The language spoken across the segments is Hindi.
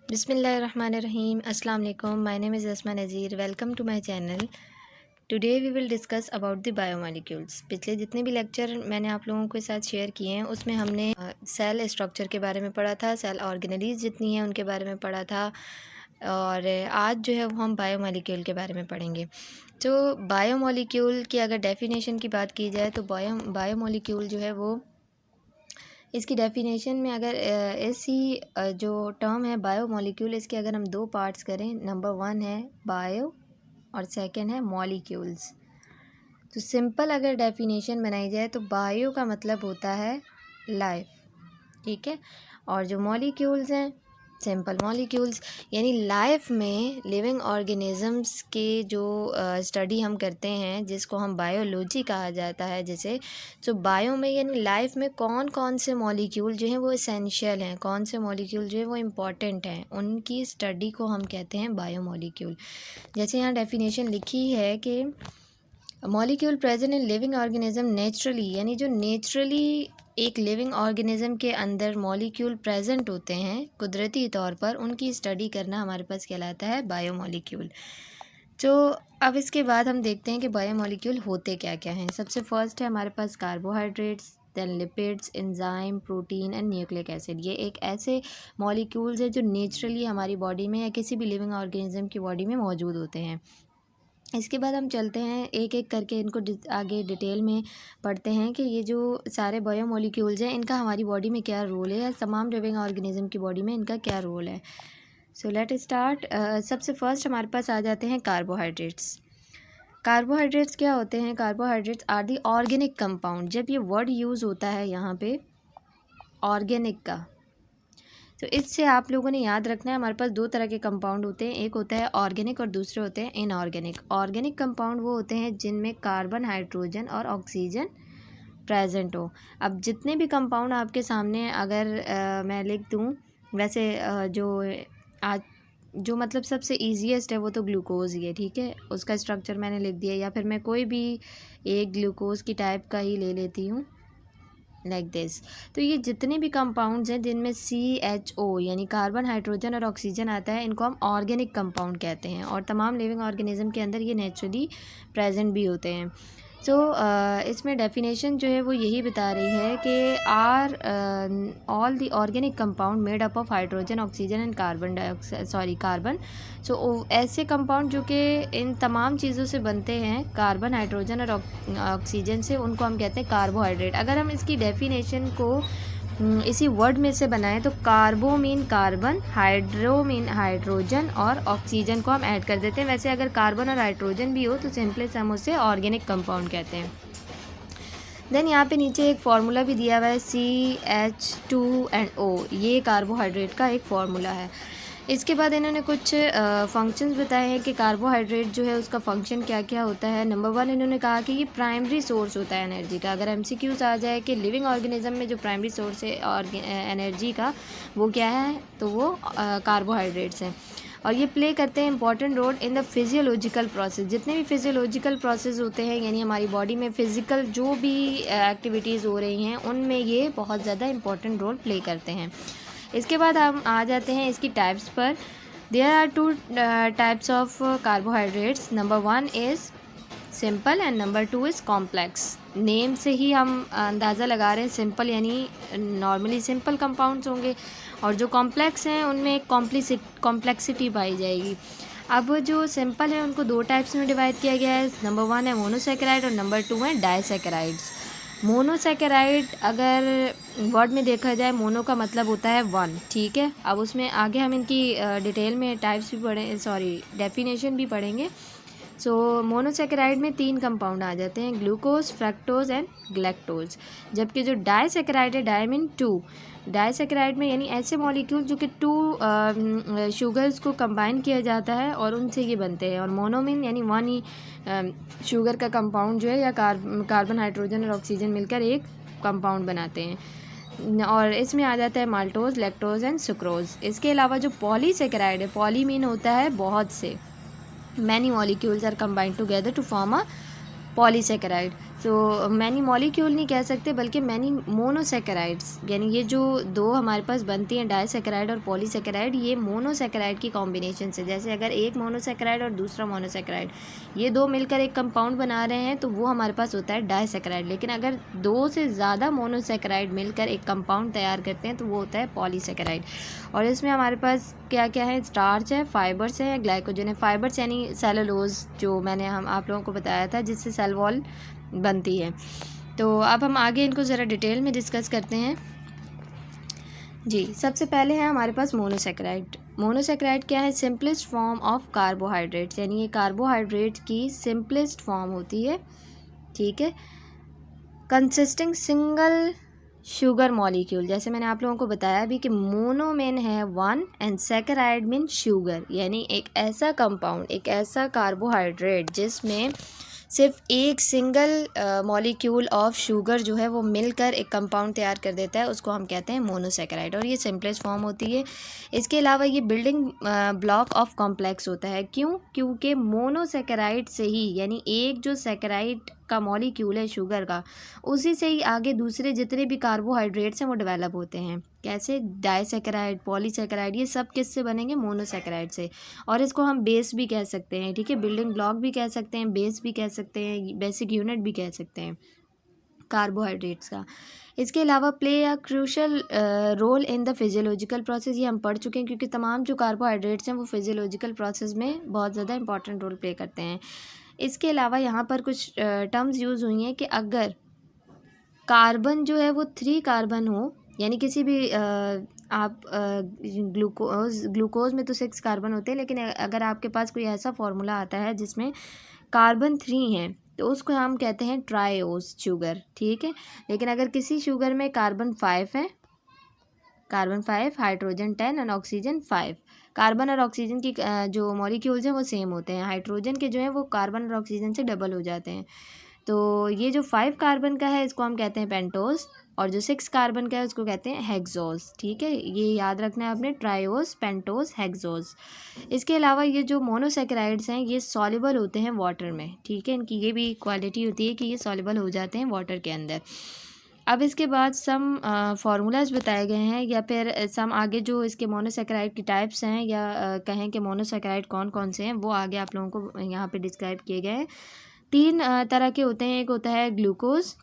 Bismillahirrahmanirrahim. Assalamu alaikum. My name is Asma Nazir. Welcome to my channel. Today we will discuss about the biomolecules. पिछले जितने भी लेक्चर मैंने आप लोगों के साथ शेयर किए हैं उसमें हमने सेल स्ट्रक्चर के बारे में पढ़ा था, सेल ऑर्गेनेलीज जितनी हैं उनके बारे में पढ़ा था, और आज जो है वो हम बायोमोलिक्यूल के बारे में पढ़ेंगे। तो बायोमोलिक्यूल की अगर डेफिनेशन की बात की जाए तो बायोमोलिक्यूल जो है वो इसकी डेफिनेशन में अगर ऐसी जो टर्म है बायोमोलिक्यूल, इसके अगर हम दो पार्ट्स करें, नंबर 1 है बायो और सेकंड है मॉलिक्यूल्स। तो सिंपल अगर डेफिनेशन बनाई जाए तो बायो का मतलब होता है लाइफ, ठीक है, और जो मॉलिक्यूल्स हैं सिंपल मॉलिक्यूल्स, यानी लाइफ में लिविंग ऑर्गेनिजम्स के जो स्टडी हम करते हैं जिसको हम बायोलॉजी कहा जाता है। जैसे तो बायो में यानी लाइफ में कौन कौन से मॉलिक्यूल जो हैं वो एसेंशियल हैं, कौन से मॉलिक्यूल जो है वो इम्पॉर्टेंट हैं, उनकी स्टडी को हम कहते हैं बायोमॉलिक्यूल। जैसे यहाँ डेफिनेशन लिखी है कि molecule present in living organism naturally, यानी जो नेचुरली एक लिविंग ऑर्गेनिज्म के अंदर मॉलिक्यूल प्रेजेंट होते हैं कुदरती तौर पर, उनकी स्टडी करना हमारे पास कहलाता है बायोमॉलिक्यूल। तो अब इसके बाद हम देखते हैं कि बायोमॉलिक्यूल होते क्या क्या हैं। सबसे फर्स्ट है हमारे पास carbohydrates, then lipids, enzyme, protein and nucleic acid. ये एक ऐसे मॉलिक्यूल्स हैं जो नेचुरली हमारी बॉडी में या किसी भी लिविंग ऑर्गेनिज्म की बॉडी में मौजूद होते हैं। इसके बाद हम चलते हैं एक एक करके इनको आगे डिटेल में पढ़ते हैं कि ये जो सारे बायोमॉलिक्यूल्स हैं इनका हमारी बॉडी में क्या रोल है, या तमाम लिविंग ऑर्गेनिज्म की बॉडी में इनका क्या रोल है। So let start. सबसे फर्स्ट हमारे पास आ जाते हैं कार्बोहाइड्रेट्स। कार्बोहाइड्रेट्स क्या होते हैं? Carbohydrates are the organic compound. जब ये वर्ड यूज़ होता है यहाँ पे ऑर्गेनिक का, तो इससे आप लोगों ने याद रखना है हमारे पास दो तरह के कंपाउंड होते हैं, एक होता है ऑर्गेनिक और दूसरे होते हैं इनऑर्गेनिक। ऑर्गेनिक कंपाउंड वो होते हैं जिनमें कार्बन, हाइड्रोजन और ऑक्सीजन प्रेजेंट हो। अब जितने भी कंपाउंड आपके सामने अगर मैं लिख दूँ, वैसे आज जो मतलब सबसे ईजीएस्ट है वो तो ग्लूकोज ही है, ठीक है, उसका स्ट्रक्चर मैंने लिख दिया, या फिर मैं कोई भी एक ग्लूकोज की टाइप का ही ले लेती हूँ लाइक दिस। तो ये जितने भी कंपाउंड्स हैं जिनमें CHO यानी कार्बन, हाइड्रोजन और ऑक्सीजन आता है, इनको हम ऑर्गेनिक कंपाउंड कहते हैं, और तमाम लिविंग ऑर्गेनिज्म के अंदर ये नेचुरली प्रेजेंट भी होते हैं। सो इसमें डेफिनेशन जो है वो यही बता रही है कि are all the organic compound made up of hydrogen, oxygen and carbon. So ऐसे कंपाउंड जो कि इन तमाम चीज़ों से बनते हैं, कार्बन, हाइड्रोजन और ऑक्सीजन से, उनको हम कहते हैं कार्बोहाइड्रेट। अगर हम इसकी डेफिनेशन को इसी वर्ड में से बनाएं तो carbo mean carbon, hydro mean hydrogen और ऑक्सीजन को हम ऐड कर देते हैं। वैसे अगर कार्बन और हाइड्रोजन भी हो तो सिंपली हम उसे ऑर्गेनिक कंपाउंड कहते हैं। देन यहाँ पे नीचे एक फार्मूला भी दिया हुआ है CH2NO, ये कार्बोहाइड्रेट का एक फार्मूला है। इसके बाद इन्होंने कुछ फंक्शंस बताए हैं कि कार्बोहाइड्रेट जो है उसका फंक्शन क्या क्या होता है। नंबर 1 इन्होंने कहा कि ये प्राइमरी सोर्स होता है एनर्जी का। अगर MCQs आ जाए कि लिविंग ऑर्गेनिज्म में जो प्राइमरी सोर्स है और एनर्जी का वो क्या है, तो वो कार्बोहाइड्रेट्स हैं, और ये प्ले करते हैं important role in the physiological process. जितने भी फिजियोलॉजिकल प्रोसेस होते हैं, यानी हमारी बॉडी में फिज़िकल जो भी एक्टिविटीज़ हो रही हैं, उनमें ये बहुत ज़्यादा इंपॉर्टेंट रोल प्ले करते हैं। इसके बाद हम आ जाते हैं इसकी टाइप्स पर। There are 2 types of carbohydrates. Number 1 is simple and number 2 is complex. Name से ही हम अंदाज़ा लगा रहे हैं, सिंपल यानी नॉर्मली सिंपल कंपाउंड्स होंगे, और जो कॉम्प्लेक्स हैं उनमें एक कॉम्प्लेक्सिटी पाई जाएगी। अब जो सिंपल है उनको 2 टाइप्स में डिवाइड किया गया है। नंबर 1 है मोनोसैकेराइड और नंबर 2 है डाइसैकेराइड्स। मोनोसैकेराइड अगर वर्ड में देखा जाए, मोनो का मतलब होता है 1, ठीक है। अब उसमें आगे हम इनकी डिटेल में टाइप्स भी डेफिनेशन भी पढ़ेंगे। सो मोनोसैकेराइड में 3 कंपाउंड आ जाते हैं, ग्लूकोज, फ्रक्टोज एंड गैलेक्टोज। जबकि जो डाइसैकेराइड है, डाई मीन 2, डाइसैकेराइड में यानी ऐसे मॉलिक्यूल जो कि 2 शुगर्स को कंबाइन किया जाता है और उनसे ये बनते हैं, और मोनोमीन यानी 1 ही शुगर का कंपाउंड जो है, या कार्बन, हाइड्रोजन और ऑक्सीजन मिलकर एक कंपाउंड बनाते हैं, और इसमें आ जाता है माल्टोज, लैक्टोज एंड सुक्रोज। इसके अलावा जो पॉलीसैकेराइड है, पॉली मीन होता है बहुत से, many molecules are combined together to form a polysaccharide. तो मैनी मॉलिक्यूल नहीं कह सकते बल्कि मैनी मोनोसेकेराइड्स, यानी ये जो दो हमारे पास बनती हैं डाइसेकेराइड और पॉलीसेकेराइड, ये मोनोसेकेराइड की कॉम्बिनेशन से, जैसे अगर एक मोनोसेकेराइड और दूसरा मोनोसेकेराइड ये दो मिलकर एक कंपाउंड बना रहे हैं तो वो हमारे पास होता है डाइसेकेराइड। लेकिन अगर दो से ज़्यादा मोनोसेकेराइड मिलकर एक कंपाउंड तैयार करते हैं तो वो होता है पॉलीसेकेराइड। और इसमें हमारे पास क्या क्या है, स्टार्च है, फाइबर्स है, ग्लाइकोजन है। फाइबर्स यानी सेलुलोज, जो मैंने आप लोगों को बताया था, जिससे सेल वॉल बनती है। तो अब हम आगे इनको ज़रा डिटेल में डिस्कस करते हैं। जी, सबसे पहले है हमारे पास मोनोसेकेराइड। मोनोसेकेराइड क्या है, सिंपलेस्ट फॉर्म ऑफ कार्बोहाइड्रेट्स, यानी ये कार्बोहाइड्रेट की सिंपलेस्ट फॉर्म होती है, ठीक है। कंसिस्टिंग सिंगल शुगर मॉलिक्यूल, जैसे मैंने आप लोगों को बताया भी कि मोनो मीन है one and saccharide mean sugar, यानी एक ऐसा कंपाउंड, एक ऐसा कार्बोहाइड्रेट जिसमें सिर्फ एक सिंगल मॉलिक्यूल ऑफ शुगर जो है वो मिलकर एक कंपाउंड तैयार कर देता है, उसको हम कहते हैं मोनोसेकेराइड, और ये सिंपलेस्ट फॉर्म होती है। इसके अलावा ये बिल्डिंग ब्लॉक ऑफ कॉम्प्लेक्स होता है। क्यों? क्योंकि मोनोसेकेराइड से ही, यानी एक जो सेकेराइड का मॉलिक्यूल है शुगर का, उसी से ही आगे दूसरे जितने भी कार्बोहाइड्रेट्स हैं वो डेवलप होते हैं। कैसे? डाइसेकेराइड, पॉलीसेकेराइड, ये सब किससे बनेंगे? मोनोसेकेराइड से। और इसको हम बेस भी कह सकते हैं, ठीक है, बिल्डिंग ब्लॉक भी कह सकते हैं, बेस भी कह सकते हैं, बेसिक यूनिट भी कह सकते हैं कार्बोहाइड्रेट्स का। इसके अलावा play a crucial role in the physiological process, ये हम पढ़ चुके हैं, क्योंकि तमाम जो कार्बोहाइड्रेट्स हैं वो फिजियोलॉजिकल प्रोसेस में बहुत ज़्यादा इंपॉर्टेंट रोल प्ले करते हैं। इसके अलावा यहाँ पर कुछ टर्म्स यूज़ हुई हैं कि अगर कार्बन जो है वो 3 कार्बन हो, यानी किसी भी आप ग्लूकोज में तो 6 कार्बन होते हैं, लेकिन अगर आपके पास कोई ऐसा फार्मूला आता है जिसमें कार्बन 3 हैं तो उसको हम कहते हैं ट्राइओस शुगर, ठीक है। लेकिन अगर किसी शुगर में कार्बन 5 है, कार्बन 5, हाइड्रोजन 10 और ऑक्सीजन 5, कार्बन और ऑक्सीजन की जो मॉलिक्यूल्स हैं वो सेम होते हैं, हाइड्रोजन के जो हैं वो कार्बन और ऑक्सीजन से डबल हो जाते हैं। तो ये जो 5 कार्बन का है इसको हम कहते हैं पेंटोस, और जो 6 कार्बन का है उसको कहते हैं हेक्सोस, ठीक है। ये याद रखना है आपने, ट्राइओस, पेंटोस, हेक्सोस। इसके अलावा ये जो मोनोसेकेराइड्स हैं ये सॉल्युबल होते हैं वाटर में, ठीक है, इनकी ये भी क्वालिटी होती है कि ये सॉल्युबल हो जाते हैं वाटर के अंदर। अब इसके बाद सम फार्मूलाज बताए गए हैं, या फिर सम आगे जो इसके मोनोसेकेराइड की टाइप्स हैं, या कहें कि मोनोसेकेराइड कौन कौन से हैं, वो आगे आप लोगों को यहाँ पे डिस्क्राइब किए गए हैं। 3 तरह के होते हैं, एक होता है ग्लूकोज,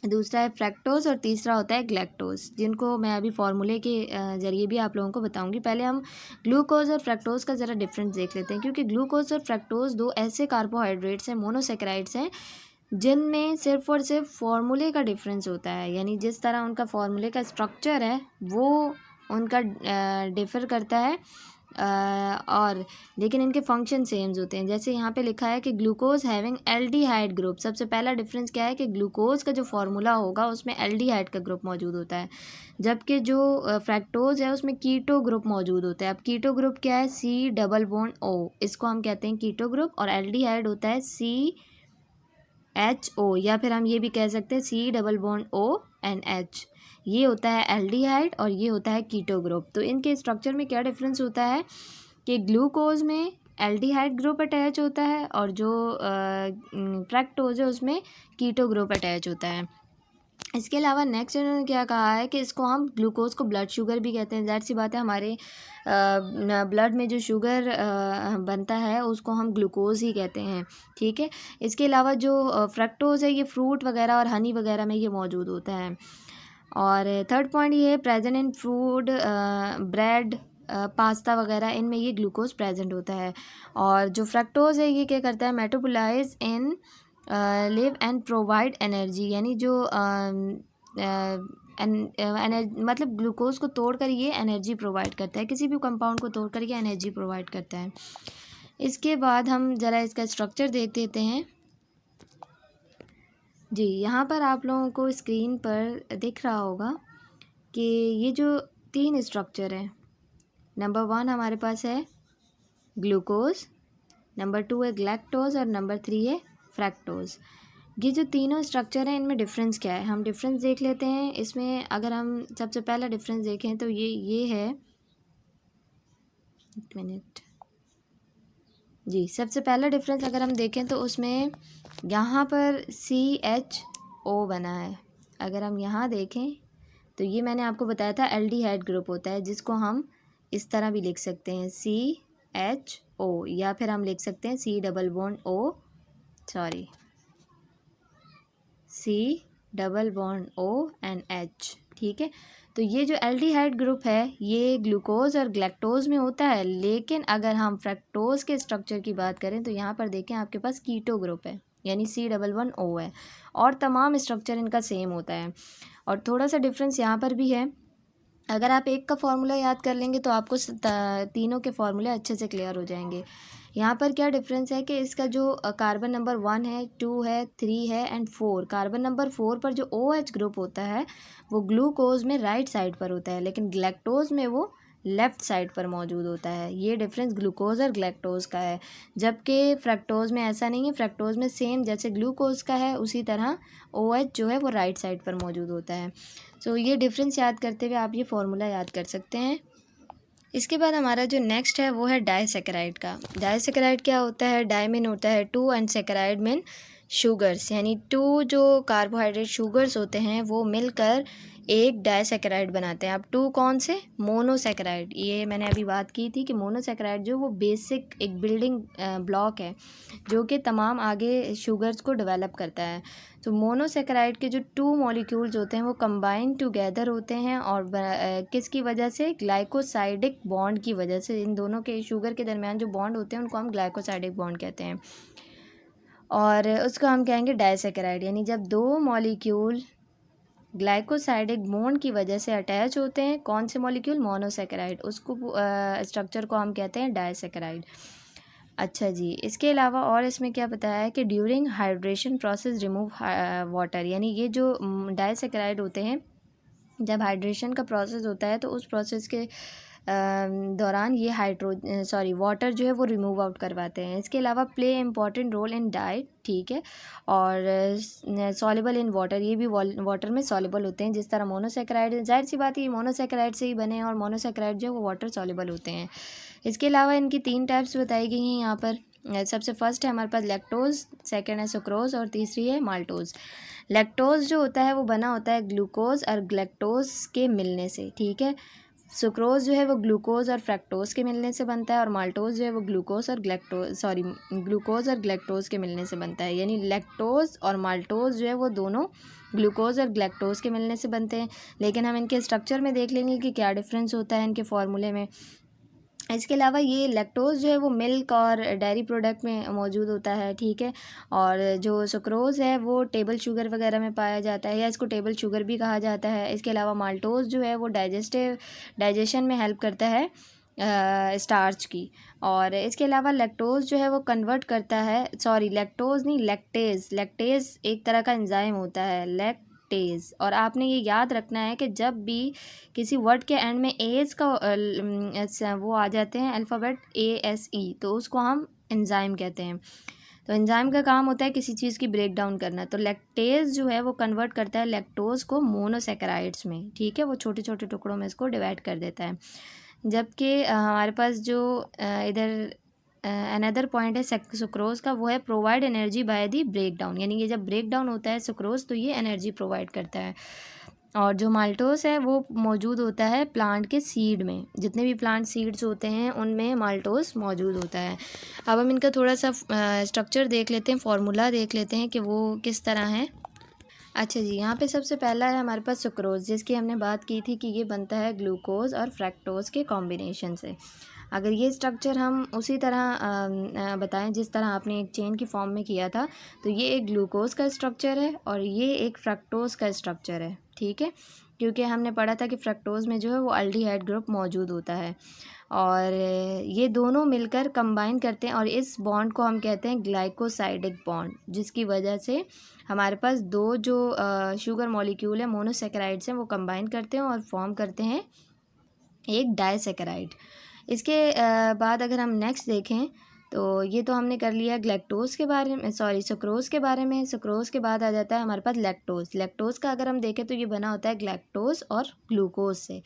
दूसरा है फ्रैक्टोज और तीसरा होता है ग्लैक्टोज, जिनको मैं अभी फार्मूले के ज़रिए भी आप लोगों को बताऊंगी। पहले हम ग्लूकोज और फ्रैक्टोज का ज़रा डिफरेंस देख लेते हैं, क्योंकि ग्लूकोज और फ्रैक्टोज दो ऐसे कार्बोहाइड्रेट्स हैं, मोनोसेकेराइड्स हैं, जिनमें सिर्फ और सिर्फ फार्मूले का डिफरेंस होता है, यानी जिस तरह उनका फार्मूले का स्ट्रक्चर है वो उनका डिफ़र करता है, और लेकिन इनके फंक्शन सेम्स होते हैं। जैसे यहाँ पे लिखा है कि ग्लूकोज हैविंग एल्डिहाइड ग्रुप, सबसे पहला डिफरेंस क्या है कि ग्लूकोज का जो फार्मूला होगा उसमें एल्डिहाइड का ग्रुप मौजूद होता है, जबकि जो फ्रैक्टोज है उसमें कीटो ग्रुप मौजूद होता है। अब कीटो ग्रुप क्या है? C+O, इसको हम कहते हैं कीटो ग्रुप, और एल्डिहाइड होता है CHO, या फिर हम ये भी कह सकते हैं C+O NH, ये होता है एल्डिहाइड और ये होता है कीटो ग्रुप। तो इनके स्ट्रक्चर में क्या डिफरेंस होता है कि ग्लूकोज में एल्डिहाइड ग्रुप अटैच होता है, और जो फ्रैक्टोज है उसमें कीटो ग्रुप अटैच होता है। इसके अलावा नेक्स्ट इन्होंने क्या कहा है कि इसको हम ग्लूकोज को ब्लड शुगर भी कहते हैं। ज़ाहिर सी बात है, हमारे ब्लड में जो शुगर बनता है उसको हम ग्लूकोज ही कहते हैं, ठीक है। इसके अलावा जो फ्रक्टोज है ये फ्रूट वगैरह और हनी वगैरह में ये मौजूद होता है। और थर्ड पॉइंट ये है present in food, bread, pasta वगैरह, इनमें ये ग्लूकोज प्रेजेंट होता है। और जो फ्रक्टोज है ये क्या करता है? Metabolize in liver and provide energy, यानी जो मतलब ग्लूकोज को तोड़कर ये एनर्जी प्रोवाइड करता है, किसी भी कंपाउंड को तोड़कर ये एनर्जी प्रोवाइड करता है। इसके बाद हम ज़रा इसका स्ट्रक्चर देख देते हैं। जी, यहाँ पर आप लोगों को स्क्रीन पर दिख रहा होगा कि ये जो 3 स्ट्रक्चर हैं, नंबर 1 हमारे पास है ग्लूकोज, नंबर 2 है ग्लैक्टोज और नंबर 3 है फ्रैक्टोज। ये जो तीनों स्ट्रक्चर हैं इनमें डिफरेंस क्या है, हम डिफरेंस देख लेते हैं। इसमें अगर हम सबसे पहला डिफरेंस देखें तो ये है, एक मिनट, जी, सबसे पहला डिफरेंस अगर हम देखें तो उसमें यहाँ पर CHO बना है। अगर हम यहाँ देखें तो ये मैंने आपको बताया था एल्डिहाइड ग्रुप होता है, जिसको हम इस तरह भी लिख सकते हैं CHO, या फिर हम लिख सकते हैं C double bond O, sorry C double bond ONH। ठीक है, तो ये जो एल्डिहाइड ग्रुप है ये ग्लूकोज और ग्लैक्टोज में होता है, लेकिन अगर हम फ्रक्टोज के स्ट्रक्चर की बात करें तो यहाँ पर देखें आपके पास कीटो ग्रुप है, यानी C डबल बॉन्ड O है, और तमाम स्ट्रक्चर इनका सेम होता है। और थोड़ा सा डिफरेंस यहाँ पर भी है, अगर आप एक का फार्मूला याद कर लेंगे तो आपको तीनों के फार्मूले अच्छे से क्लियर हो जाएंगे। यहाँ पर क्या डिफरेंस है कि इसका जो कार्बन नंबर 1 है, 2 है, 3 है एंड 4, कार्बन नंबर 4 पर जो OH ग्रुप होता है वो ग्लूकोज में राइट साइड पर होता है, लेकिन ग्लैक्टोज में वो लेफ़्ट साइड पर मौजूद होता है। ये डिफरेंस ग्लूकोज और ग्लैक्टोज का है, जबकि फ्रक्टोज में ऐसा नहीं है। फ्रक्टोज में सेम जैसे ग्लूकोज का है उसी तरह OH जो है वो राइट साइड पर मौजूद होता है। सो ये डिफरेंस याद करते हुए आप ये फार्मूला याद कर सकते हैं। इसके बाद हमारा जो नेक्स्ट है वो है डाइसेकेराइड का। डाइसेकेराइड क्या होता है? डाई मीन होता है two and saccharide mean sugars, यानी टू जो कार्बोहाइड्रेट शुगर्स होते हैं वो मिलकर एक डाइसेकेराइड बनाते हैं। अब टू कौन से? मोनोसेकेराइड। ये मैंने अभी बात की थी कि मोनोसेकेराइड जो वो बेसिक एक बिल्डिंग ब्लॉक है जो कि तमाम आगे शुगर्स को डेवलप करता है। तो मोनोसेकेराइड के जो टू मॉलिक्यूल्स होते हैं वो कंबाइन टुगेदर होते हैं, और किसकी वजह से? ग्लाइकोसाइडिक बॉन्ड की वजह से। इन दोनों के शुगर के दरमियान जो बॉन्ड होते हैं उनको हम ग्लाइकोसाइडिक बॉन्ड कहते हैं, और उसको हम कहेंगे डाइसेकेराइड। यानी जब दो मॉलिक्यूल ग्लाइकोसाइडिक बॉन्ड की वजह से अटैच होते हैं, कौन से मॉलिक्यूल? मोनोसेकेराइड, उसको स्ट्रक्चर को हम कहते हैं डाइसेकेराइड। अच्छा जी, इसके अलावा और इसमें क्या बताया है कि during hydration process remove water, यानी ये जो डाइसेकेराइड होते हैं जब हाइड्रेशन का प्रोसेस होता है तो उस प्रोसेस के दौरान ये वाटर जो है वो रिमूव आउट करवाते हैं। इसके अलावा play important role in diet, ठीक है, और सॉल्युबल इन वाटर, ये भी वाटर में सॉल्युबल होते हैं। जिस तरह मोनोसेकेराइड, जाहिर सी बात है ये मोनोसेकेराइड से ही बने हैं और मोनोसेकेराइड जो है वो वाटर सॉल्युबल होते हैं। इसके अलावा इनकी 3 टाइप्स बताई गई हैं यहाँ पर। सबसे फर्स्ट है हमारे पास लैक्टोज, सेकेंड है सुक्रोज और तीसरी है माल्टोज। लैक्टोज जो होता है वो बना होता है ग्लूकोज और ग्लैक्टोज के मिलने से, ठीक है। सुक्रोज जो है वो ग्लूकोज और फ्रक्टोज के मिलने से बनता है, और माल्टोज जो है वो ग्लूकोज और ग्लैक्टोज के मिलने से बनता है। यानी लैक्टोज और माल्टोज जो है वो दोनों ग्लूकोज और ग्लैक्टोज के मिलने से बनते हैं। लेकिन हम इनके स्ट्रक्चर में देख लेंगे कि क्या डिफरेंस होता है इनके फॉर्मूले में। इसके अलावा ये लैक्टोज जो है वो मिल्क और डेयरी प्रोडक्ट में मौजूद होता है, ठीक है, और जो सुक्रोज़ है वो टेबल शुगर वगैरह में पाया जाता है, या इसको टेबल शुगर भी कहा जाता है। इसके अलावा माल्टोज जो है वो डाइजेशन में हेल्प करता है स्टार्च की। और इसके अलावा लैक्टोज जो है वो कन्वर्ट करता है, सॉरी लैक्टोज नहीं, लैक्टेज एक तरह का एंजाइम होता है, लैक्टेज। और आपने ये याद रखना है कि जब भी किसी वर्ड के एंड में एज का वो आ जाते हैं अल्फ़ाबेट ASE, तो उसको हम एंजाइम कहते हैं। तो एंजाइम का काम होता है किसी चीज़ की ब्रेक डाउन करना। तो लैक्टेज जो है वो कन्वर्ट करता है लैक्टोज को मोनोसेकेराइड्स में, ठीक है, वो छोटे छोटे टुकड़ों में इसको डिवाइड कर देता है। जबकि हमारे पास जो इधर अनदर पॉइंट है सुक्रोज का, वो है provide energy by the break down, यानी ये जब ब्रेक डाउन होता है सुक्रोज तो ये एनर्जी प्रोवाइड करता है। और जो माल्टोस है वो मौजूद होता है प्लांट के सीड में, जितने भी प्लांट सीड्स होते हैं उनमें माल्टोस मौजूद होता है। अब हम इनका थोड़ा सा स्ट्रक्चर देख लेते हैं, फार्मूला देख लेते हैं कि वो किस तरह है। अच्छा जी, यहाँ पे सबसे पहला है हमारे पास सुक्रोज, जिसकी हमने बात की थी कि ये बनता है ग्लूकोज और फ्रक्टोज के कॉम्बिनेशन से। अगर ये स्ट्रक्चर हम उसी तरह बताएं जिस तरह आपने एक चेन की फॉर्म में किया था, तो ये एक ग्लूकोज का स्ट्रक्चर है और ये एक फ्रक्टोज का स्ट्रक्चर है, ठीक है, क्योंकि हमने पढ़ा था कि फ्रक्टोज में जो है वो एल्डिहाइड ग्रुप मौजूद होता है, और ये दोनों मिलकर कंबाइन करते हैं और इस बॉन्ड को हम कहते हैं ग्लाइकोसाइडिक बॉन्ड, जिसकी वजह से हमारे पास दो जो शुगर मॉलिक्यूल है मोनोसेकेराइड्स हैं वो कंबाइन करते हैं और फॉर्म करते हैं एक डाइसेकेराइड। इसके बाद अगर हम नेक्स्ट देखें तो ये तो हमने कर लिया ग्लैक्टोज के बारे में, सॉरी सुक्रोज के बारे में। सुक्रोज के बाद आ जाता है हमारे पास लैक्टोज का अगर हम देखें तो ये बना होता है ग्लैक्टोज और ग्लूकोज से।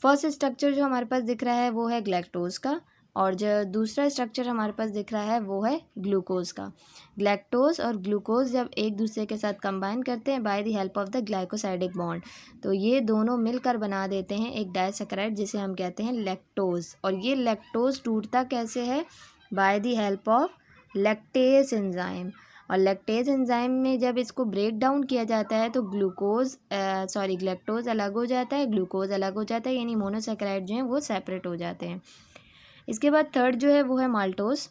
फर्स्ट स्ट्रक्चर जो हमारे पास दिख रहा है वो है ग्लैक्टोज का, और जो दूसरा स्ट्रक्चर हमारे पास दिख रहा है वो है ग्लूकोज का। ग्लैक्टोज और ग्लूकोज जब एक दूसरे के साथ कंबाइन करते हैं by the help of the glycosidic bond, तो ये दोनों मिलकर बना देते हैं एक डाइसैकेराइड जिसे हम कहते हैं लैक्टोज। और ये लैक्टोज टूटता कैसे है? By the help of lactase enzyme. और लैक्टेज एंजाइम में जब इसको ब्रेक डाउन किया जाता है तो ग्लैक्टोज अलग हो जाता है, ग्लूकोज अलग हो जाता है, यानी मोनोसैकेराइड जो हैं वो सेपरेट हो जाते हैं। इसके बाद थर्ड जो है वो है माल्टोज।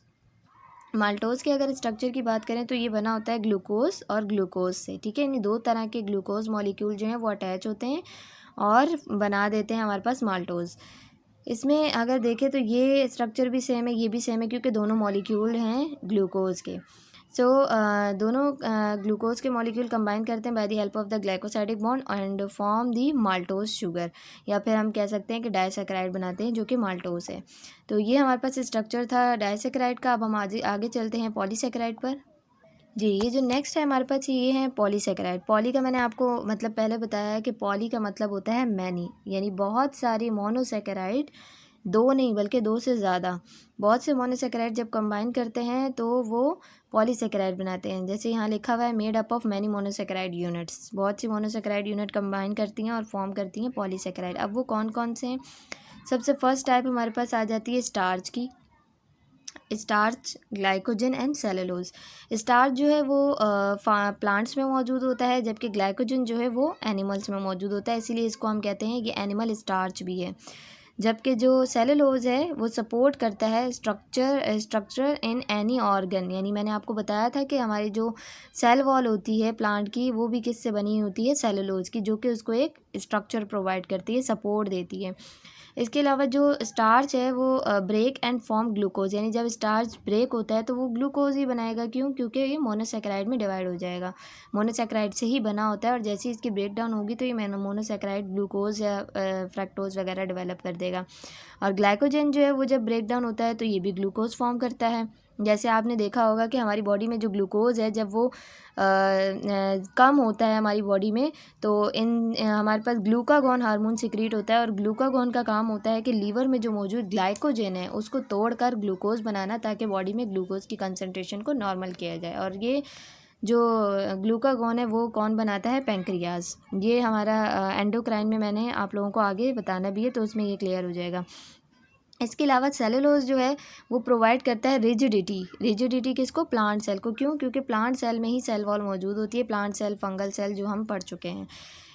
माल्टोज के अगर स्ट्रक्चर की बात करें तो ये बना होता है ग्लूकोज और ग्लूकोज से, ठीक है। यानी दो तरह के ग्लूकोज मॉलिक्यूल जो हैं वो अटैच होते हैं और बना देते हैं हमारे पास माल्टोज। इसमें अगर देखें तो ये स्ट्रक्चर भी सेम है, ये भी सेम है, क्योंकि दोनों मॉलिक्यूल हैं ग्लूकोज के। दोनों ग्लूकोज के मॉलिक्यूल कंबाइन करते हैं by the help of the glycosidic bond and form the maltose sugar, या फिर हम कह सकते हैं कि डाइसैकेराइड बनाते हैं जो कि माल्टोज है। तो ये हमारे पास स्ट्रक्चर था डाइसैकेराइड का। अब हम आगे चलते हैं पॉलीसैकेराइड पर। जी, ये जो नेक्स्ट है हमारे पास ये है पॉलीसैकेराइड। पॉली का मैंने आपको मतलब पहले बताया है कि पॉली का मतलब होता है मैनी, यानी बहुत सारी मोनोसैकेराइड, दो नहीं बल्कि दो से ज़्यादा, बहुत से मोनोसैकेराइड जब कंबाइन करते हैं तो वो पॉलीसैकेराइड बनाते हैं। जैसे यहाँ लिखा हुआ है made up of many monosaccharide units, बहुत सी मोनोसैकेराइड यूनिट कंबाइन करती हैं और फॉर्म करती हैं पॉलीसैकेराइड। अब वो कौन कौन से हैं? सबसे फर्स्ट टाइप हमारे पास आ जाती है स्टार्च की। Starch, glycogen and cellulose. Starch जो है वो प्लांट्स में मौजूद होता है, जबकि ग्लाइकोजन जो है वो एनिमल्स में मौजूद होता है, इसीलिए इसको हम कहते हैं कि एनिमल स्टार्च भी है। जबकि जो सेलुलोज है वो सपोर्ट करता है स्ट्रक्चर इन एनी ऑर्गन, यानी मैंने आपको बताया था कि हमारी जो सेल वॉल होती है प्लांट की वो भी किससे बनी होती है? सेलुलोज की, जो कि उसको एक स्ट्रक्चर प्रोवाइड करती है, सपोर्ट देती है। इसके अलावा जो स्टार्च है वो ब्रेक एंड फॉर्म ग्लूकोज, यानी जब स्टार्च ब्रेक होता है तो वो ग्लूकोज ही बनाएगा। क्यों? क्योंकि ये मोनोसैकेराइड में डिवाइड हो जाएगा, मोनोसैकेराइड से ही बना होता है, और जैसे ही इसकी ब्रेक डाउन होगी तो ये मोनोसैकेराइड ग्लूकोज या फ्रक्टोज वगैरह डेवलप कर देगा। और ग्लाइकोजन जो है वो जब ब्रेक डाउन होता है तो ये भी ग्लूकोज फॉर्म करता है। जैसे आपने देखा होगा कि हमारी बॉडी में जो ग्लूकोज है जब वो कम होता है हमारी बॉडी में, तो हमारे पास ग्लूकागॉन हार्मोन सिक्रीट होता है, और ग्लूकागॉन का काम होता है कि लीवर में जो मौजूद ग्लाइकोजन है उसको तोड़कर ग्लूकोज बनाना, ताकि बॉडी में ग्लूकोज की कंसनट्रेशन को नॉर्मल किया जाए। और ये जो ग्लूकागॉन है वो कौन बनाता है? पैंक्रियाज। ये हमारा एंडोक्राइन में मैंने आप लोगों को आगे बताना भी है, तो उसमें ये क्लियर हो जाएगा। इसके अलावा सेलुलोज जो है वो प्रोवाइड करता है रिजिडिटी किसको? प्लांट सेल को। क्यों? क्योंकि प्लांट सेल में ही सेल वॉल मौजूद होती है, प्लांट सेल, फंगल सेल, जो हम पढ़ चुके हैं।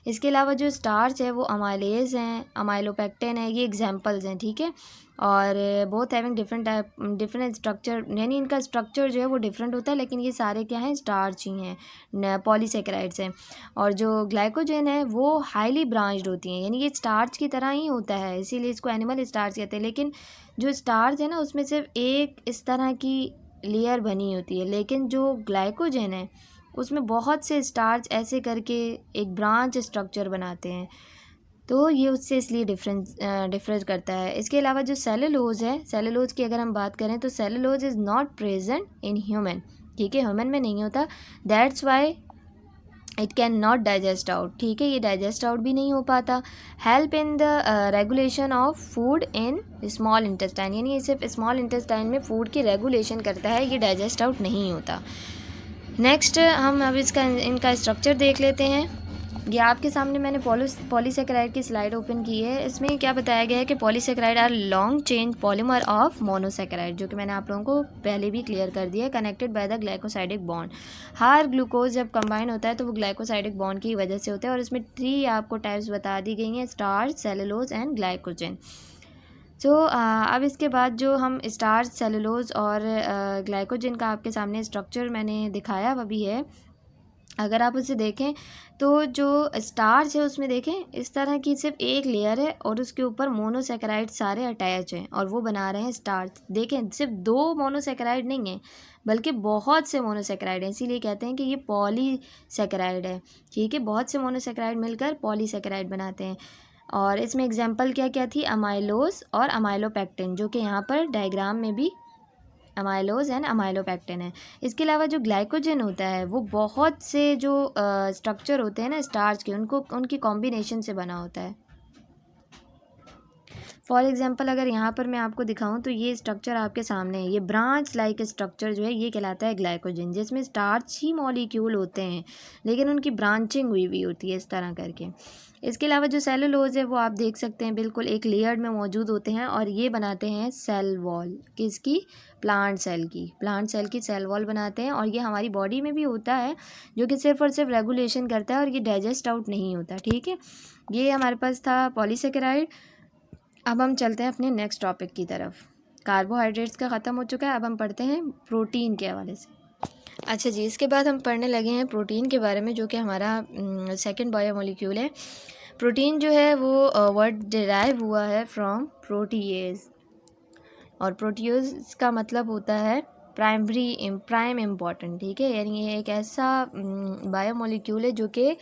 इसके अलावा जो स्टार्च है वो अमाइलेज हैं, अमाइलोपेक्टिन है, ये एग्जांपल्स हैं, ठीक है। और बोथ हैविंग डिफरेंट स्ट्रक्चर, यानी इनका स्ट्रक्चर जो है वो डिफरेंट होता है, लेकिन ये सारे क्या हैं? स्टार्च ही हैं, पॉलीसैकेराइड्स हैं। और जो ग्लाइकोजन है वो हाईली ब्रांच्ड होती हैं, यानी ये स्टार्च की तरह ही होता है, इसीलिए इसको एनिमल स्टार्च कहते हैं। लेकिन जो स्टार्च है ना उसमें सिर्फ एक इस तरह की लेयर बनी होती है, लेकिन जो ग्लाइकोजन है उसमें बहुत से स्टार्च ऐसे करके एक ब्रांच स्ट्रक्चर बनाते हैं, तो ये उससे इसलिए डिफरेंस करता है। इसके अलावा जो सेलुलोज है, सेलुलोज की अगर हम बात करें तो cellulose is not present in human, ठीक है, ह्यूमन में नहीं होता। That's why it can not digest out, ठीक है, ये डाइजेस्ट आउट भी नहीं हो पाता। Help in the regulation of food in small intestine, यानी ये सिर्फ स्मॉल इंटेस्टाइन में फूड की रेगुलेशन करता है, ये डाइजेस्ट आउट नहीं होता। नेक्स्ट हम अब इनका स्ट्रक्चर देख लेते हैं। ये आपके सामने मैंने पॉलीसैकेराइड की स्लाइड ओपन की है। इसमें क्या बताया गया है कि polysaccharide are long chain polymer of monosaccharide, जो कि मैंने आप लोगों को पहले भी क्लियर कर दिया है, connected by the glycosidic bond. Her glucose जब कंबाइन होता है तो वो ग्लाइकोसाइडिक बॉन्ड की वजह से होता है, और इसमें 3 आपको टाइप्स बता दी गई हैं, स्टार्च, सेलुलोज एंड ग्लाइकोजन। अब इसके बाद जो हम स्टार्च, सेलुलोज और ग्लाइकोजन का आपके सामने स्ट्रक्चर मैंने दिखाया वह भी है। अगर आप उसे देखें तो जो स्टार्च है उसमें देखें इस तरह की सिर्फ एक लेयर है और उसके ऊपर मोनोसैकेराइड सारे अटैच हैं और वो बना रहे हैं स्टार्च। देखें सिर्फ 2 मोनोसैकेराइड नहीं है बल्कि बहुत से मोनोसैकेराइड हैं, इसीलिए कहते हैं कि ये पॉलीसैकेराइड है, ठीक है। बहुत से मोनोसैकेराइड मिलकर पॉलीसैकेराइड बनाते हैं। और इसमें एग्जाम्पल क्या क्या थी? अमाइलोज और अमाइलोपेक्टिन, जो कि यहाँ पर डायग्राम में भी अमाइलोज एंड अमाइलोपेक्टिन है। इसके अलावा जो ग्लाइकोजन होता है वो बहुत से जो स्ट्रक्चर होते हैं ना स्टार्च के, उनकी कॉम्बिनेशन से बना होता है। फॉर एग्जांपल अगर यहाँ पर मैं आपको दिखाऊं तो ये स्ट्रक्चर आपके सामने है, ये ब्रांच लाइक स्ट्रक्चर जो है ये कहलाता है ग्लाइकोजन, जिसमें स्टार्च ही मॉलिक्यूल होते हैं लेकिन उनकी ब्रांचिंग हुई हुई होती है इस तरह करके। इसके अलावा जो सेलुलोज है वो आप देख सकते हैं बिल्कुल एक लेयर्ड में मौजूद होते हैं और ये बनाते हैं सेल वॉल, किसकी, प्लांट सेल की सेल वॉल बनाते हैं। और ये हमारी बॉडी में भी होता है जो कि सिर्फ और सिर्फ रेगुलेशन करता है और ये डाइजेस्ट आउट नहीं होता। ठीक है, ये हमारे पास था पॉलीसेकेराइड। अब हम चलते हैं अपने नेक्स्ट टॉपिक की तरफ। कार्बोहाइड्रेट्स का ख़त्म हो चुका है, अब हम पढ़ते हैं प्रोटीन के हवाले से। अच्छा जी, इसके बाद हम पढ़ने लगे हैं प्रोटीन के बारे में, जो कि हमारा सेकंड बायोमोलिक्यूल है। प्रोटीन जो है वो वर्ड डिराइव हुआ है फ्रॉम प्रोटीएज, और प्रोटीएज का मतलब होता है प्राइम इम्पॉर्टेंट। ठीक है, यानी ये एक ऐसा बायोमोलिक्यूल है जो कि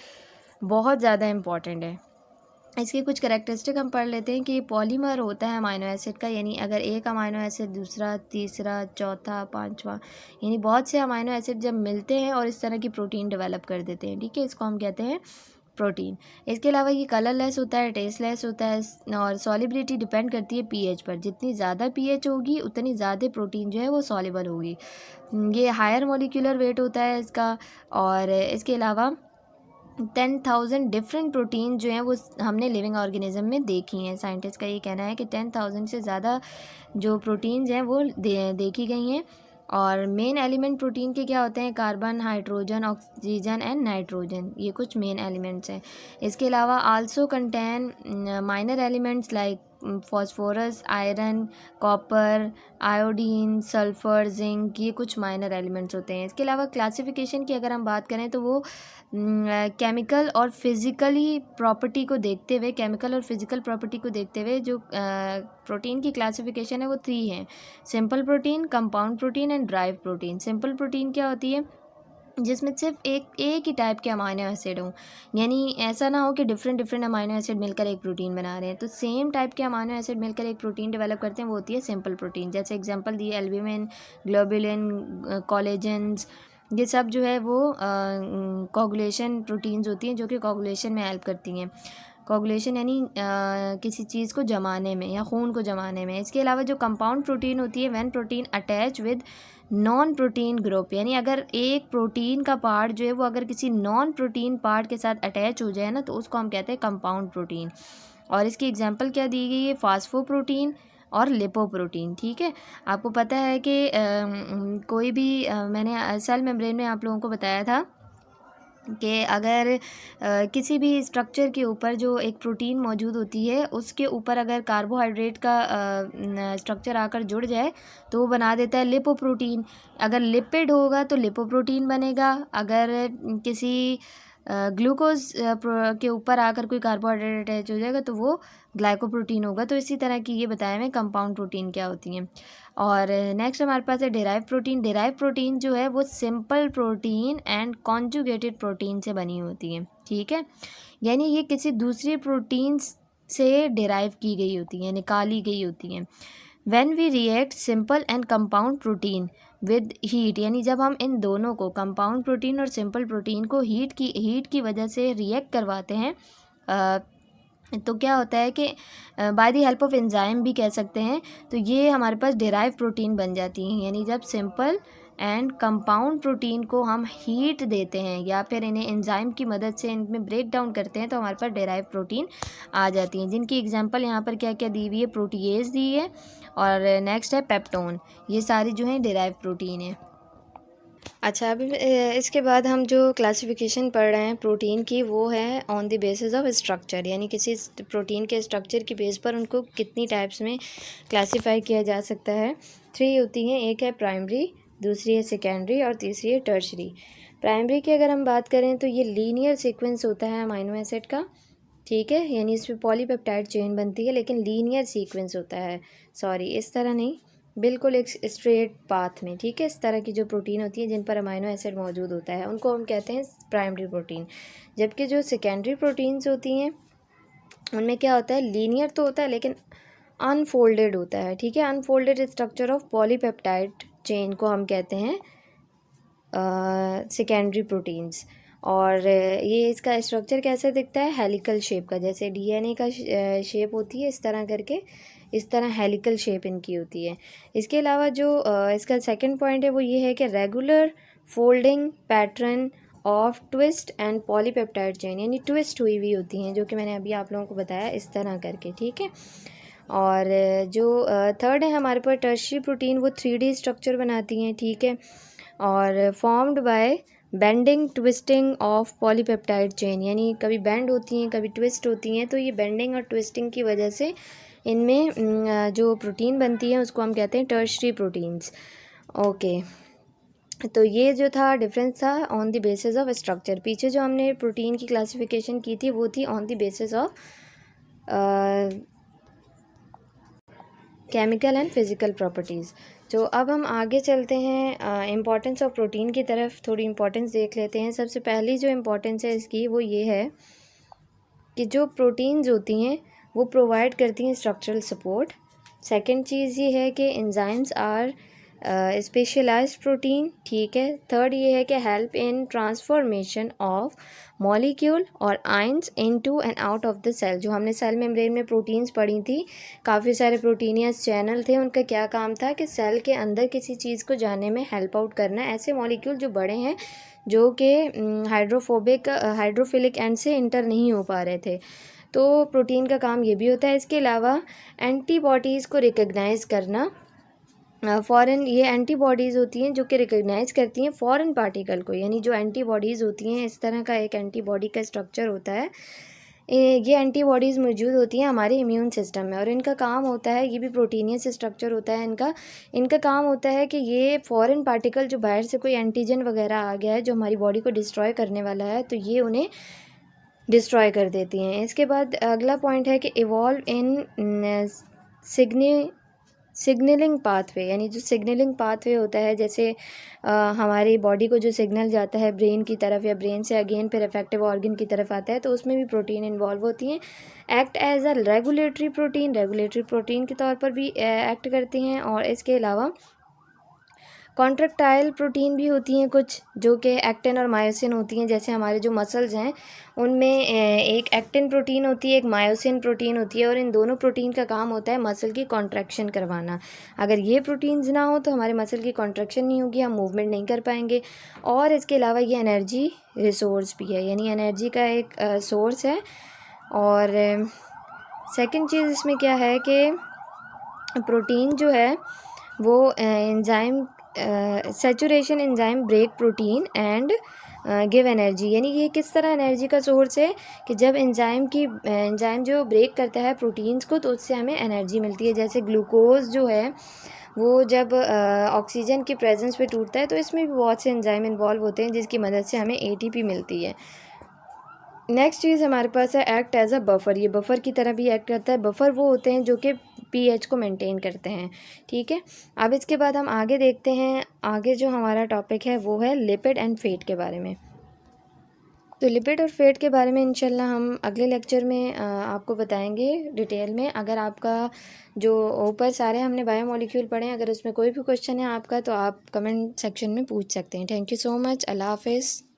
बहुत ज़्यादा इम्पॉर्टेंट है। इसकी कुछ कैरेक्टरिस्टिक हम पढ़ लेते हैं कि पॉलीमर होता है अमाइनो एसिड का, यानी अगर एक अमाइनो एसिड दूसरा तीसरा चौथा पांचवा, यानी बहुत से अमाइनो एसिड जब मिलते हैं और इस तरह की प्रोटीन डेवलप कर देते हैं। ठीक है, इसको हम कहते हैं प्रोटीन। इसके अलावा ये कलरलेस होता है, टेस्टलेस होता है, और सॉलिबिलिटी डिपेंड करती है पीएच पर। जितनी ज़्यादा पीएच होगी उतनी ज़्यादा प्रोटीन जो है वो सॉल्युबल होगी। ये हायर मॉलिक्यूलर वेट होता है इसका। और इसके अलावा 10,000 डिफरेंट प्रोटीन जो हैं वो हमने लिविंग ऑर्गेनिज्म में देखी हैं। साइंटिस्ट का ये कहना है कि 10,000 से ज़्यादा जो प्रोटीन्स हैं वो देखी गई हैं। और मेन एलिमेंट प्रोटीन के क्या होते हैं, carbon, hydrogen, oxygen and nitrogen, ये कुछ मेन एलिमेंट्स हैं। इसके अलावा also contain minor elements like phosphorus, iron, copper, iodine, sulphur, zinc, ये कुछ माइनर एलिमेंट्स होते हैं। इसके अलावा क्लासिफिकेशन की अगर हम बात करें तो वो केमिकल और फिज़िकल प्रॉपर्टी को देखते हुए जो प्रोटीन की क्लासिफिकेशन है वो 3 है। Simple protein, compound protein and drive protein. Simple protein क्या होती है, जिसमें सिर्फ एक ही टाइप के अमाइनो एसिड हों, यानी ऐसा ना हो कि डिफरेंट अमाइनो एसिड मिलकर एक प्रोटीन बना रहे हैं। तो सेम टाइप के अमाइनो एसिड मिलकर एक प्रोटीन डेवलप करते हैं, वो होती है सिंपल प्रोटीन। जैसे एग्जांपल दिए एल्ब्यूमिन, ग्लोबुलिन, कोलेजन्स, ये सब जो है वो कोगुलेशन प्रोटीन्स होती हैं जो कि कोगुलेशन में हेल्प करती हैं। कोगुलेशन यानी किसी चीज़ को जमाने में या खून को जमाने में। इसके अलावा जो कंपाउंड प्रोटीन होती है, when protein attach with non protein group, यानी अगर एक प्रोटीन का पार्ट जो है वो अगर किसी नॉन प्रोटीन पार्ट के साथ अटैच हो जाए ना तो उसको हम कहते हैं कंपाउंड प्रोटीन। और इसकी एग्जांपल क्या दी गई है, फास्फोप्रोटीन और लिपोप्रोटीन। ठीक है, आपको पता है कि कोई भी मैंने सेल मेम्ब्रेन में आप लोगों को बताया था कि अगर किसी भी स्ट्रक्चर के ऊपर जो एक प्रोटीन मौजूद होती है उसके ऊपर अगर कार्बोहाइड्रेट का स्ट्रक्चर आकर जुड़ जाए तो वो बना देता है लिपोप्रोटीन। अगर लिपिड होगा तो लिपोप्रोटीन बनेगा। अगर किसी ग्लूकोज के ऊपर आकर कोई कार्बोहाइड्रेट अटैच हो जाएगा तो वो ग्लाइकोप्रोटीन होगा। तो इसी तरह की ये बताया मैं कंपाउंड प्रोटीन क्या होती हैं। और नेक्स्ट हमारे पास है डिराइव प्रोटीन। डिराइव प्रोटीन जो है वो simple protein and conjugated protein से बनी होती है। ठीक है, यानी ये किसी दूसरी प्रोटीन से डिराइव की गई होती हैं, निकाली गई होती हैं। When we react simple and compound protein with heat, यानी जब हम इन दोनों को कंपाउंड प्रोटीन और सिंपल प्रोटीन को हीट की वजह से रिएक्ट करवाते हैं तो क्या होता है कि by the help of enzyme भी कह सकते हैं, तो ये हमारे पास डिराइव प्रोटीन बन जाती हैं। यानी जब सिंपल एंड कंपाउंड प्रोटीन को हम हीट देते हैं या फिर इन्हें एंजाइम की मदद से इनमें ब्रेक डाउन करते हैं तो हमारे पास डिराइव प्रोटीन आ जाती हैं, जिनकी एग्जांपल यहाँ पर क्या क्या दी हुई है, प्रोटीएज दी है और नेक्स्ट है पेप्टोन। ये सारी जो हैं डिराइव प्रोटीन है। अच्छा, अभी इसके बाद हम जो क्लासिफिकेशन पढ़ रहे हैं प्रोटीन की वो है on the basis of structure, यानी किसी प्रोटीन के स्ट्रक्चर की बेस पर उनको कितनी टाइप्स में क्लासिफाई किया जा सकता है। 3 होती हैं, एक है प्राइमरी, दूसरी है सेकेंडरी और तीसरी है टर्शरी। प्राइमरी की अगर हम बात करें तो ये लीनियर सीक्वेंस होता है अमाइनो एसिड का। ठीक है, यानी इसमें पॉलीपेप्टाइड चेन बनती है लेकिन लीनियर सीक्वेंस होता है, सॉरी इस तरह नहीं, बिल्कुल एक स्ट्रेट पाथ में। ठीक है, इस तरह की जो प्रोटीन होती है जिन पर अमाइनो एसिड मौजूद होता है उनको हम कहते हैं प्राइमरी प्रोटीन। जबकि जो सेकेंडरी प्रोटीन्स होती हैं उनमें क्या होता है, लीनियर तो होता है लेकिन अनफोल्डेड होता है। ठीक है, unfolded structure of polypeptide chain को हम कहते हैं सेकेंडरी प्रोटीन्स। और ये इसका स्ट्रक्चर कैसे दिखता है, हेलिकल शेप का, जैसे डीएनए का शेप होती है इस तरह करके इस तरह हेलिकल शेप इनकी होती है। इसके अलावा जो इसका सेकंड पॉइंट है वो ये है कि regular folding pattern of twist and polypeptide chain, यानी ट्विस्ट हुई हुई होती हैं, जो कि मैंने अभी आप लोगों को बताया इस तरह करके, ठीक है। और जो थर्ड है हमारे पास टर्शियरी प्रोटीन, वो 3D स्ट्रक्चर बनाती हैं, ठीक है, और formed by bending twisting of polypeptide chain, यानी कभी बेंड होती हैं कभी ट्विस्ट होती हैं। तो ये बेंडिंग और ट्विस्टिंग की वजह से इनमें जो प्रोटीन बनती है उसको हम कहते हैं टर्शियरी प्रोटीन्स। ओके, तो ये जो था डिफरेंस था on the basis of structure. पीछे जो हमने प्रोटीन की क्लासिफिकेशन की थी वो थी on the basis of chemical and physical properties. तो अब हम आगे चलते हैं इम्पॉर्टेंस ऑफ प्रोटीन की तरफ, थोड़ी इम्पॉर्टेंस देख लेते हैं। सबसे पहली जो इम्पॉर्टेंस है इसकी वो ये है कि जो प्रोटीन्स होती हैं वो प्रोवाइड करती हैं स्ट्रक्चरल सपोर्ट। सेकंड चीज़ ये है कि एंजाइम्स आर स्पेशलाइज्ड प्रोटीन, ठीक है। थर्ड ये है कि help in transformation of molecule और ions into and out of the cell. जो हमने सेल मेम्ब्रेन में प्रोटीन्स पढ़ी थी, काफ़ी सारे प्रोटीनियस चैनल थे, उनका क्या काम था कि सेल के अंदर किसी चीज़ को जाने में हेल्प आउट करना। ऐसे मॉलिक्यूल जो बड़े हैं जो कि हाइड्रोफिलिक एंड से इंटर नहीं हो पा रहे थे, तो प्रोटीन का काम ये भी होता है। इसके अलावा एंटीबॉडीज़ को रिकग्नाइज़ करना, फॉरेन, ये एंटीबॉडीज़ होती हैं जो कि रिकग्नाइज़ करती हैं फॉरेन पार्टिकल को, यानी जो एंटीबॉडीज़ होती हैं इस तरह का एक एंटीबॉडी का स्ट्रक्चर होता है। ये एंटीबॉडीज़ मौजूद होती हैं हमारे इम्यून सिस्टम में और इनका काम होता है, ये भी प्रोटीनियस स्ट्रक्चर होता है इनका काम होता है कि ये फॉरेन पार्टिकल जो बाहर से कोई एंटीजन वगैरह आ गया है जो हमारी बॉडी को डिस्ट्रॉय करने वाला है, तो ये उन्हें डिस्ट्रॉय कर देती हैं। इसके बाद अगला पॉइंट है कि इवॉल्व इन सिग्नलिंग पाथवे, यानी जो सिग्नलिंग पाथवे होता है, जैसे हमारी बॉडी को जो सिग्नल जाता है ब्रेन की तरफ या ब्रेन से अगेन फिर इफेक्टिव ऑर्गन की तरफ आता है, तो उसमें भी प्रोटीन इन्वॉल्व होती हैं। Act as a regulatory protein के तौर पर भी एक्ट करती हैं। और इसके अलावा कॉन्ट्रैक्टाइल प्रोटीन भी होती हैं कुछ, जो कि एक्टिन और मायोसिन होती हैं। जैसे हमारे जो मसल्स हैं उनमें एक एक्टिन प्रोटीन होती है, एक मायोसिन प्रोटीन होती है, और इन दोनों प्रोटीन का काम होता है मसल की कॉन्ट्रैक्शन करवाना। अगर ये प्रोटीन्स ना हो तो हमारे मसल की कॉन्ट्रैक्शन नहीं होगी, हम मूवमेंट नहीं कर पाएंगे। और इसके अलावा ये एनर्जी रिसोर्स भी है, यानी एनर्जी का एक सोर्स है। और सेकंड चीज़ इसमें क्या है कि प्रोटीन जो है वो enzyme saturation enzyme break protein and give energy, यानी ये किस तरह एनर्जी का सोर्स है कि जब एंजाइम जो ब्रेक करता है प्रोटीन्स को तो उससे हमें एनर्जी मिलती है। जैसे ग्लूकोज जो है वो जब ऑक्सीजन की प्रेजेंस पे टूटता है तो इसमें भी बहुत से एंजाइम इन्वॉल्व होते हैं जिसकी मदद से हमें एटीपी मिलती है। नेक्स्ट चीज़ हमारे पास है एक्ट एज अ बफर, ये बफर की तरह भी एक्ट करता है। बफर वो होते हैं जो कि पीएच को मेंटेन करते हैं, ठीक है। अब इसके बाद हम आगे देखते हैं, आगे जो हमारा टॉपिक है वो है लिपिड एंड फैट के बारे में। तो लिपिड और फैट के बारे में इंशाल्लाह हम अगले लेक्चर में आपको बताएंगे डिटेल में। अगर आपका जो ऊपर सारे हमने बायोमॉलिक्यूल पढ़े हैं, अगर उसमें कोई भी क्वेश्चन है आपका तो आप कमेंट सेक्शन में पूछ सकते हैं। Thank you so much. अल्लाह हाफिज़।